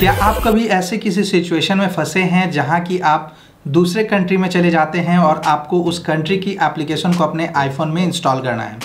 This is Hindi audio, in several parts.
क्या आप कभी ऐसे किसी सिचुएशन में फंसे हैं जहां कि आप दूसरे कंट्री में चले जाते हैं और आपको उस कंट्री की एप्लीकेशन को अपने आईफोन में इंस्टॉल करना है,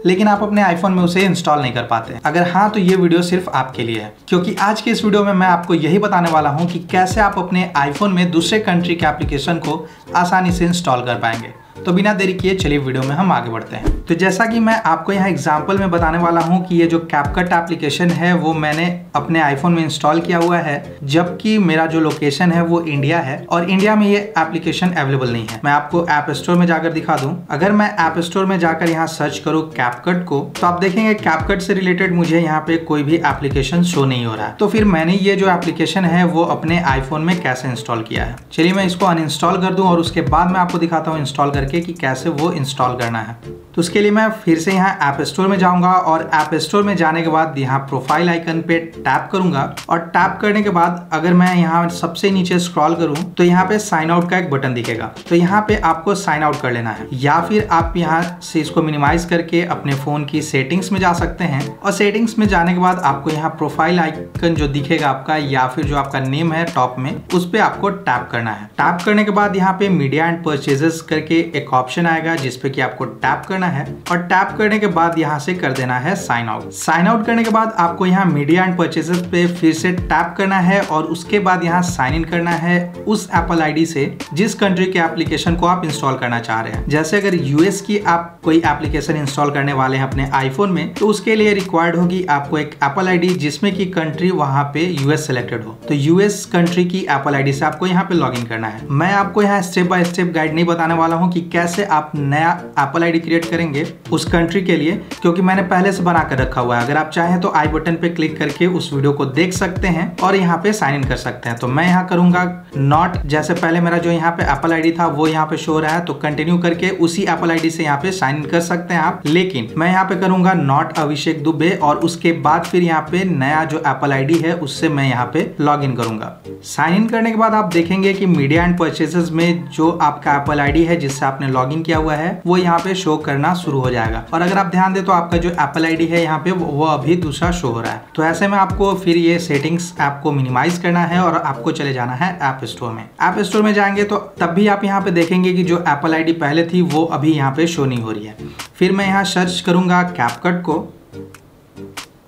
लेकिन आप अपने आईफोन में उसे इंस्टॉल नहीं कर पाते? अगर हाँ, तो ये वीडियो सिर्फ आपके लिए है, क्योंकि आज के इस वीडियो में मैं आपको यही बताने वाला हूँ कि कैसे आप अपने आईफोन में दूसरे कंट्री के एप्लीकेशन को आसानी से इंस्टॉल कर पाएंगे। तो बिना देरी किए चलिए वीडियो में हम आगे बढ़ते हैं। तो जैसा कि मैं आपको यहाँ एग्जांपल में बताने वाला हूँ कि ये जो कैपकट एप्लीकेशन है वो मैंने अपने आईफोन में इंस्टॉल किया हुआ है, जबकि मेरा जो लोकेशन है वो इंडिया है और इंडिया में ये एप्लीकेशन अवेलेबल नहीं है। मैं आपको ऐप स्टोर में जाकर दिखा दूं। अगर मैं ऐप स्टोर में जाकर यहाँ सर्च करूँ कैपकट को, तो आप देखेंगे कैपकट से रिलेटेड मुझे यहाँ पे कोई भी एप्लीकेशन शो नहीं हो रहा है। तो फिर मैंने ये जो एप्लीकेशन है वो अपने आईफोन में कैसे इंस्टॉल किया है, चलिए मैं इसको अनइंस्टॉल कर दूं और उसके बाद मैं आपको दिखाता हूँ इंस्टॉल करके कि कैसे वो इंस्टॉल करना है। तो उसके लिए मैं फिर से यहाँ ऐप स्टोर में जाऊंगा और ऐप स्टोर में जाने के बाद यहाँ प्रोफाइल आइकन पे टैप करूंगा और टैप करने के बाद अगर मैं यहाँ सबसे नीचे स्क्रॉल करूं तो यहाँ पे साइन आउट का एक बटन दिखेगा। तो यहाँ पे आपको साइन आउट कर लेना है, या फिर आप यहाँ से इसको मिनिमाइज करके अपने फोन की सेटिंग्स में जा सकते हैं और सेटिंग्स में जाने के बाद आपको यहाँ प्रोफाइल आइकन जो दिखेगा आपका या फिर जो आपका नेम है टॉप में, उस पर आपको टैप करना है। टैप करने के बाद यहाँ पे मीडिया एंड परचेजेस करके एक ऑप्शन आएगा जिसपे कि आपको टैप करना है और टैप करने के बाद यहाँ से कर देना है साइन आउट। साइन आउट करने के बाद आपको यहाँ मीडिया एंड परचेजेस पे फिर से टैप करना है और उसके बाद यहाँ साइन इन करना है उस एप्पल आईडी से जिस कंट्री के एप्लीकेशन को आप इंस्टॉल करना चाह रहे हैं। जैसे अगर यूएस की आप कोई एप्लीकेशन इंस्टॉल करने वाले हैं अपने आईफोन में, तो उसके लिए रिक्वायर्ड होगी आपको एक एप्पल आईडी जिसमें की कंट्री वहां पे यूएस सिलेक्टेड हो। तो यूएस कंट्री की एप्पल आईडी से आपको यहाँ पे लॉग इन करना है। मैं आपको यहाँ स्टेप बाय स्टेप गाइड नहीं बताने वाला हूँ कि कैसे आप नया एप्पल आईडी क्रिएट करेंगे उस कंट्री के लिए, क्योंकि मैंने पहले से बना कर रखा हुआ है। अगर आप चाहें तो आई बटन पे क्लिक करके उस वीडियो को देख सकते हैं और यहाँ पे साइन इन कर सकते हैं। तो मैं यहाँ करूंगा नॉट, जैसे पहले मेरा जो यहाँ पे एप्पल आईडी था वो यहाँ पे शो हो रहा है, तो कंटिन्यू करके उसी एप्पल आईडी से यहाँ पे साइन इन कर सकते हैं आप। लेकिन मैं यहाँ पे करूंगा नॉट अभिषेक दुबे और उसके बाद फिर यहाँ पे नया जो एप्पल आईडी है उससे मैं यहाँ पे लॉग इन करूंगा। साइन इन करने के बाद आप देखेंगे कि मीडिया एंड परचेसेस में जो आपका एप्पल आईडी है जिससे आपने लॉग इन किया हुआ है वो यहाँ पे शो करना शुरू हो जाएगा। और अगर आप ध्यान दें तो आपका जो एप्पल आईडी है यहाँ पे वो अभी दूसरा शो हो रहा है। तो ऐसे में आपको फिर ये सेटिंग्स ऐप को मिनिमाइज करना है और आपको चले जाना है ऐप स्टोर में। ऐप स्टोर में जाएंगे तो तब भी आप यहाँ पे देखेंगे कि जो एप्पल आईडी पहले थी वो अभी यहाँ पे शो नहीं हो रही है। फिर मैं यहाँ सर्च करूंगा कैपकट को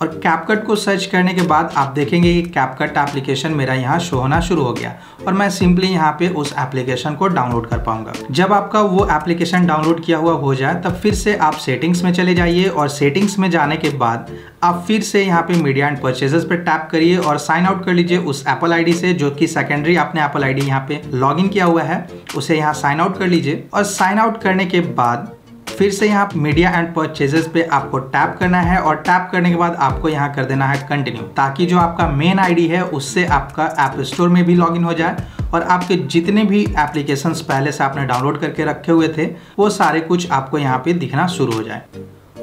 और कैपकट को सर्च करने के बाद आप देखेंगे कि कैपकट एप्लीकेशन मेरा यहाँ शो होना शुरू हो गया और मैं सिंपली यहाँ पे उस एप्लीकेशन को डाउनलोड कर पाऊंगा। जब आपका वो एप्लीकेशन डाउनलोड किया हुआ हो जाए तब फिर से आप सेटिंग्स में चले जाइए और सेटिंग्स में जाने के बाद आप फिर से यहाँ पे मीडिया एंड परचेजेस पे टैप करिए और साइन आउट कर लीजिए उस एप्पल आईडी से जो कि सेकेंडरी आपने एप्पल आईडी यहाँ पे लॉग इन किया हुआ है, उसे यहाँ साइन आउट कर लीजिए। और साइन आउट करने के बाद फिर से यहाँ मीडिया एंड परचेजेस पे आपको टैप करना है और टैप करने के बाद आपको यहाँ कर देना है कंटिन्यू, ताकि जो आपका मेन आईडी है उससे आपका ऐप स्टोर में भी लॉगिन हो जाए और आपके जितने भी एप्लीकेशंस पहले से आपने डाउनलोड करके रखे हुए थे वो सारे कुछ आपको यहाँ पे दिखना शुरू हो जाए।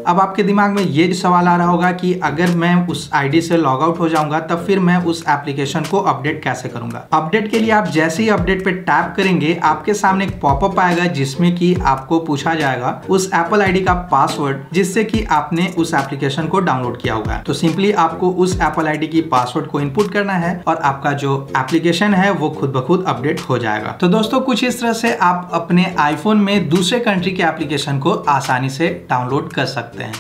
अब आपके दिमाग में ये सवाल आ रहा होगा कि अगर मैं उस आईडी से लॉग आउट हो जाऊंगा तब फिर मैं उस एप्लीकेशन को अपडेट कैसे करूंगा। अपडेट के लिए आप जैसे ही अपडेट पे टैप करेंगे आपके सामने एक पॉपअप आएगा जिसमें कि आपको पूछा जाएगा उस एप्पल आईडी का पासवर्ड जिससे कि आपने उस एप्लीकेशन को डाउनलोड किया होगा। तो सिंपली आपको उस एप्पल आईडी की पासवर्ड को इनपुट करना है और आपका जो एप्लीकेशन है वो खुद ब खुद अपडेट हो जाएगा। तो दोस्तों कुछ इस तरह से आप अपने आईफोन में दूसरे कंट्री के एप्लीकेशन को आसानी से डाउनलोड कर सकते हैं।